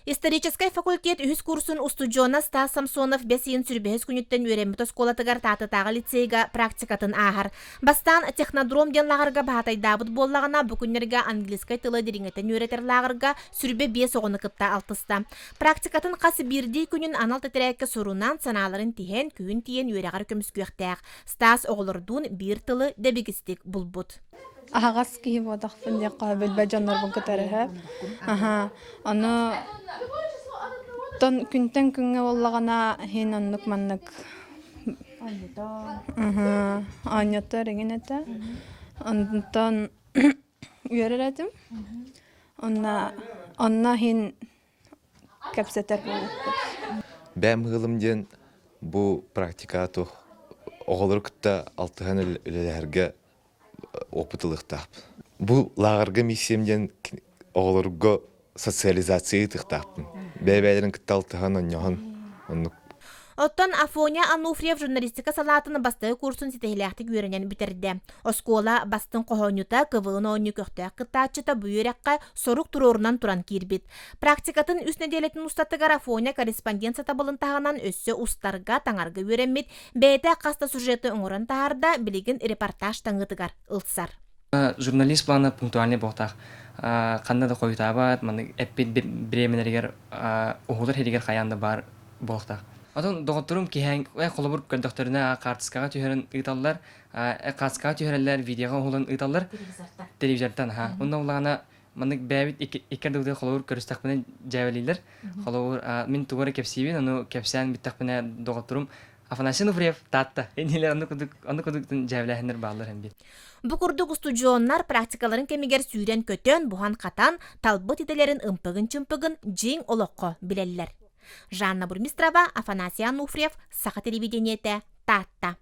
Исторический факультет үхіс курсын устуджона Стас Самсонов бесиин сүрбехіс күнүттен үйреміт осколатыгар татытағы лицейга практикатын ағар. Бастан технодром ден лағырға бағатайдабыт боллағына бүкінлерге английскай тылы деріңетін үйретер лағырға сүрбе бес оғыны кыпта алтыста. Практикатын қасы бірдей күнін анал тетірәкке сұрунан саналарын тиген күйін тиен үйреғар көміс көқтәқ. Стас оғылырдун бір тылы дебегістік бұлбұт. Ағас кейі бодақ фінде қабіл бәжанлар бұн көтәрі. Оны күнтен күнге олағана хен оннық маннық аньята реген әті. Онтан үйерер әтім. Онна хен кәпсетер болуқ. Бәм ғылымден бұл практикаты оғылыр күтті алтыған үлелерге опытылықтап. Бұл лағырғы миссиямден оғылырғы социализация тұқтаппын. Бәйбәлерін күтті алтыған оңығын. Оттон Афоня Ануфриев журналистика салатыны бастығы курсын сетехиляқтық үйренен бітерді. Оскола бастың қоғынюта кывығын оңы көқтіғ қыттачыта бұйыраққа соруқ тұрорынан туран кирбит. Практикатын үс неделетін ұстаттығар Афоня корреспонденция табылын тағынан өссі ұстарға таңарға үйренмет, бәйті қаста сюжеті ұңырын тағарда білеген репортаж таңғытығар ұлтсар. Журналист планы пунктуальный болтақ. Қанда да қойытабат, әппет біременергер ұғылыр хедегер қаянда бар болтақ. Атын доғыттырым кейен қолыбыр көлдіқтеріне қартысқаға түйерін ұйталылар, қартысқаға түйерілер, видеоға ұғылын ұйталылар телевизордан. Онда олағына маңдық бәйбіт екердіғді қолыбыр көрістақпіне жәвелейлер. Мен туғыры кепсейбен, оны кепсән біттақпіне доғыттырым Афанасий Нуфриев татты. Енелер оны күдіктің жәвеләхіндер бағылар әмбет. Бұқұрдық студионлар практикаларын кемегер сүйрен көтен, бұған қатан, талбыт етелерін ұмпығын-чымпығын жең олыққы білелілер. Жанна Бурмистрова, Афанасий Ануфриев, Саха телевидениеті, Татта.